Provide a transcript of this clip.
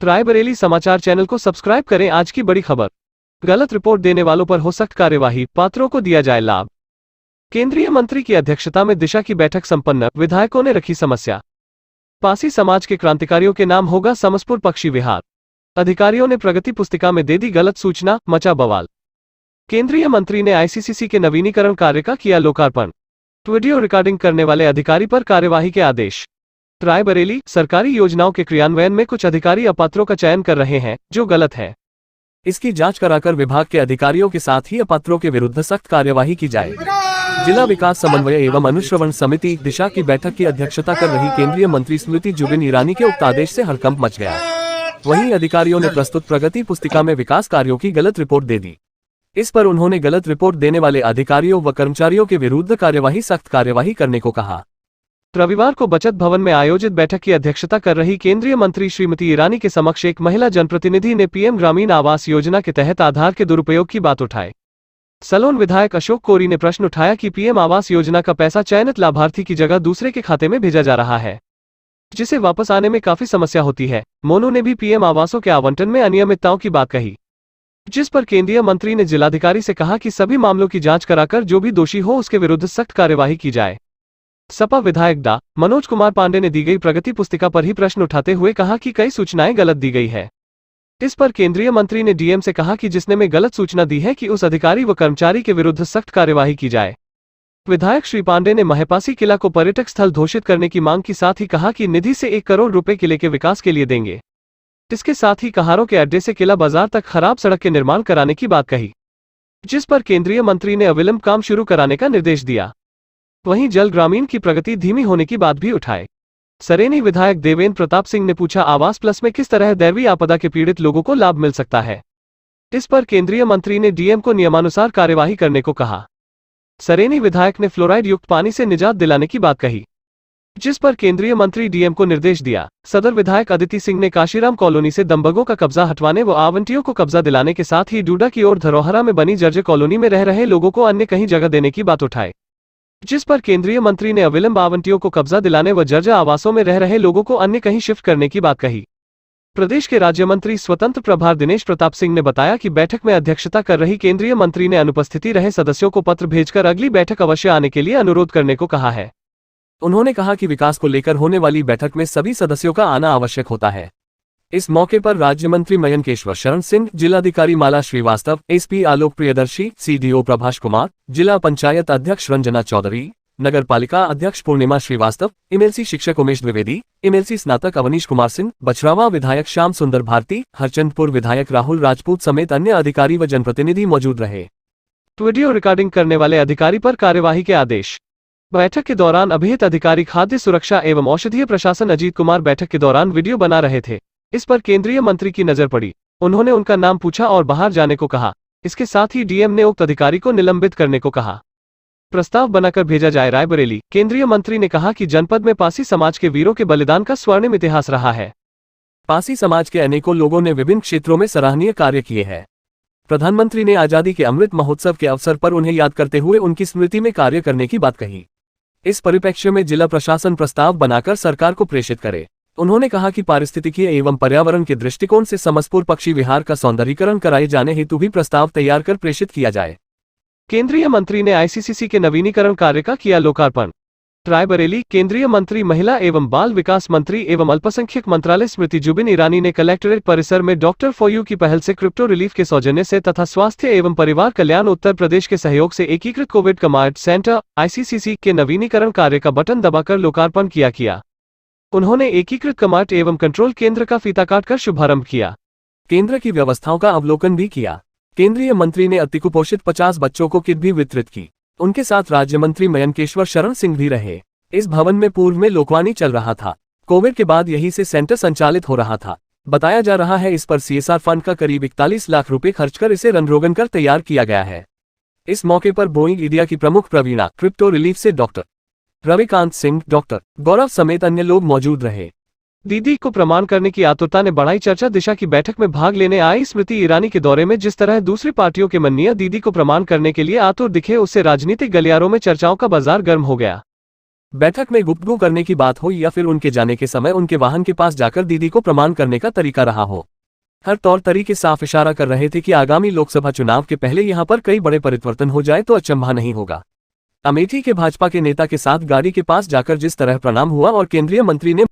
रायबरेली समाचार चैनल को सब्सक्राइब करें। आज की बड़ी खबर, गलत रिपोर्ट देने वालों पर हो सख्त कार्यवाही, पात्रों को दिया जाए लाभ। केंद्रीय मंत्री की अध्यक्षता में दिशा की बैठक संपन्न, विधायकों ने रखी समस्या। पासी समाज के क्रांतिकारियों के नाम होगा समसपुर पक्षी विहार। अधिकारियों ने प्रगति पुस्तिका में दे दी गलत सूचना, मचा बवाल। केंद्रीय मंत्री ने आईसीसीसी के नवीनीकरण कार्य का किया लोकार्पण। वीडियो रिकॉर्डिंग करने वाले अधिकारी पर कार्यवाही के आदेश। रायबरेली, सरकारी योजनाओं के क्रियान्वयन में कुछ अधिकारी अपात्रों का चयन कर रहे हैं, जो गलत है। इसकी जांच कराकर विभाग के अधिकारियों के साथ ही अपात्रों के विरुद्ध सख्त कार्यवाही की जाए। जिला विकास समन्वय एवं अनुश्रवण समिति दिशा की बैठक की अध्यक्षता कर रही केंद्रीय मंत्री स्मृति जुबिन ईरानी के उक्त आदेश से हड़कंप मच गया। वहीं अधिकारियों ने प्रस्तुत प्रगति पुस्तिका में विकास कार्यों की गलत रिपोर्ट दे दी। इस पर उन्होंने गलत रिपोर्ट देने वाले अधिकारियों व कर्मचारियों के विरुद्ध सख्त कार्यवाही करने को कहा। रविवार को बचत भवन में आयोजित बैठक की अध्यक्षता कर रही केंद्रीय मंत्री श्रीमती ईरानी के समक्ष एक महिला जनप्रतिनिधि ने पीएम ग्रामीण आवास योजना के तहत आधार के दुरुपयोग की बात उठाई। सलोन विधायक अशोक कोरी ने प्रश्न उठाया कि पीएम आवास योजना का पैसा चयनित लाभार्थी की जगह दूसरे के खाते में भेजा जा रहा है, जिसे वापस आने में काफी समस्या होती है। मोनू ने भी पीएम आवासों के आवंटन में अनियमितताओं की बात कही, जिस पर केंद्रीय मंत्री ने जिलाधिकारी से कहा कि सभी मामलों की जांच कराकर जो भी दोषी हो उसके विरुद्ध सख्त कार्यवाही की जाए। सपा विधायक डा. मनोज कुमार पांडे ने दी गई प्रगति पुस्तिका पर ही प्रश्न उठाते हुए कहा कि कई सूचनाएं गलत दी गई है। इस पर केंद्रीय मंत्री ने डीएम से कहा कि जिसने में गलत सूचना दी है कि उस अधिकारी व कर्मचारी के विरुद्ध सख्त कार्यवाही की जाए। विधायक श्री पांडे ने महपासी किला को पर्यटक स्थल घोषित करने की मांग की, साथ ही कहा कि निधि से 1 करोड़ रुपए किले के विकास के लिए देंगे। इसके साथ ही कहारों के अड्डे से किला बाजार तक खराब सड़क के निर्माण कराने की बात कही, जिस पर केंद्रीय मंत्री ने अविलंब काम शुरू कराने का निर्देश दिया। वहीं जल ग्रामीण की प्रगति धीमी होने की बात भी उठाए। सरेनी विधायक देवेंद्र प्रताप सिंह ने पूछा, आवास प्लस में किस तरह दैवीय आपदा के पीड़ित लोगों को लाभ मिल सकता है। इस पर केंद्रीय मंत्री ने डीएम को नियमानुसार कार्यवाही करने को कहा। सरेनी विधायक ने फ्लोराइड युक्त पानी से निजात दिलाने की बात कही, जिस पर केंद्रीय मंत्री डीएम को निर्देश दिया। सदर विधायक अदिति सिंह ने काशीराम कॉलोनी से दंबगों का कब्जा हटवाने व आवंटियों को कब्जा दिलाने के साथ ही डूडा की ओर धरोहरा में बनी जर्जर कॉलोनी में रह रहे लोगों को अन्य कहीं जगह देने की बात उठाई, जिस पर केंद्रीय मंत्री ने अविलंब आवंटियों को कब्जा दिलाने व जर्जर आवासों में रह रहे लोगों को अन्य कहीं शिफ्ट करने की बात कही। प्रदेश के राज्य मंत्री स्वतंत्र प्रभार दिनेश प्रताप सिंह ने बताया कि बैठक में अध्यक्षता कर रही केंद्रीय मंत्री ने अनुपस्थिति रहे सदस्यों को पत्र भेजकर अगली बैठक अवश्य आने के लिए अनुरोध करने को कहा है। उन्होंने कहा कि विकास को लेकर होने वाली बैठक में सभी सदस्यों का आना आवश्यक होता है। इस मौके पर राज्य मंत्री मयंकेश्वर शरण सिंह, जिलाधिकारी माला श्रीवास्तव, एसपी आलोक प्रियदर्शी, सीडीओ प्रभाष कुमार, जिला पंचायत अध्यक्ष रंजना चौधरी, नगर पालिका अध्यक्ष पूर्णिमा श्रीवास्तव, एमएलसी शिक्षक उमेश द्विवेदी, एमएलसी स्नातक अवनीश कुमार सिंह, बछरावा विधायक श्याम सुंदर भारती, हरचंदपुर विधायक राहुल राजपूत समेत अन्य अधिकारी व जनप्रतिनिधि मौजूद रहे। वीडियो रिकॉर्डिंग करने वाले अधिकारी पर कार्यवाही के आदेश। बैठक के दौरान अभिहित अधिकारी खाद्य सुरक्षा एवं औषधीय प्रशासन अजीत कुमार बैठक के दौरान वीडियो बना रहे थे। इस पर केंद्रीय मंत्री की नजर पड़ी। उन्होंने उनका नाम पूछा और बाहर जाने को कहा। इसके साथ ही डीएम ने उक्त अधिकारी को निलंबित करने को कहा। प्रस्ताव बनाकर भेजा जाए रायबरेली। केंद्रीय मंत्री ने कहा कि जनपद में पासी समाज के वीरों के बलिदान का स्वर्णिम इतिहास रहा है। पासी समाज के अनेकों लोगों ने विभिन्न क्षेत्रों में सराहनीय कार्य किए हैं। प्रधानमंत्री ने आजादी के अमृत महोत्सव के अवसर पर उन्हें याद करते हुए उनकी स्मृति में कार्य करने की बात कही। इस परिप्रेक्ष्य में जिला प्रशासन प्रस्ताव बनाकर सरकार को प्रेषित करे। उन्होंने कहा कि पारिस्थितिकीय एवं पर्यावरण के दृष्टिकोण से समसपुर पक्षी विहार का सौंदर्यीकरण कराए जाने हेतु भी प्रस्ताव तैयार कर प्रेषित किया जाए। केंद्रीय मंत्री ने आईसीसीसी के नवीनीकरण कार्य का किया लोकार्पण। रायबरेली, केंद्रीय मंत्री महिला एवं बाल विकास मंत्री एवं अल्पसंख्यक मंत्रालय स्मृति जुबिन ईरानी ने कलेक्ट्रेट परिसर में डॉक्टर फॉर यू की पहल से क्रिप्टो रिलीफ के सौजन्य से तथा स्वास्थ्य एवं परिवार कल्याण उत्तर प्रदेश के सहयोग से एकीकृत कोविड कमांड सेंटर आईसीसीसी के नवीनीकरण कार्य का बटन दबाकर लोकार्पण किया। उन्होंने एकीकृत कमांड एवं कंट्रोल केंद्र का फीता काटकर शुभारंभ किया। केंद्र की व्यवस्थाओं का अवलोकन भी किया। केंद्रीय मंत्री ने अतिकुपोषित 50 बच्चों को किट भी वितरित की। उनके साथ राज्य मंत्री मयंकेश्वर शरण सिंह भी रहे। इस भवन में पूर्व में लोकवाणी चल रहा था। कोविड के बाद यहीं से सेंटर संचालित हो रहा था। बताया जा रहा है इस पर सीएसआर फंड का करीब 41 लाख रुपए खर्च कर इसे रंगरोगन कर तैयार किया गया है। इस मौके पर बोइंग इंडिया की प्रमुख प्रवीणा, क्रिप्टो रिलीफ से डॉक्टर रविकांत सिंह, डॉक्टर गौरव समेत अन्य लोग मौजूद रहे। दीदी को प्रमाण करने की आतुरता ने बढ़ाई चर्चा। दिशा की बैठक में भाग लेने आई स्मृति ईरानी के दौरे में जिस तरह दूसरी पार्टियों के मन्निया दीदी को प्रमाण करने के लिए आतुर दिखे, उससे राजनीतिक गलियारों में चर्चाओं का बाजार गर्म हो गया। बैठक में गुफ्तगू करने की बात हो या फिर उनके जाने के समय उनके वाहन के पास जाकर दीदी को प्रमाण करने का तरीका रहा हो, हर तौर तरीके साफ इशारा कर रहे थे कि आगामी लोकसभा चुनाव के पहले यहां पर कई बड़े परिवर्तन हो जाए तो अचंभा नहीं होगा। अमेठी के भाजपा के नेता के साथ गाड़ी के पास जाकर जिस तरह प्रणाम हुआ और केंद्रीय मंत्री ने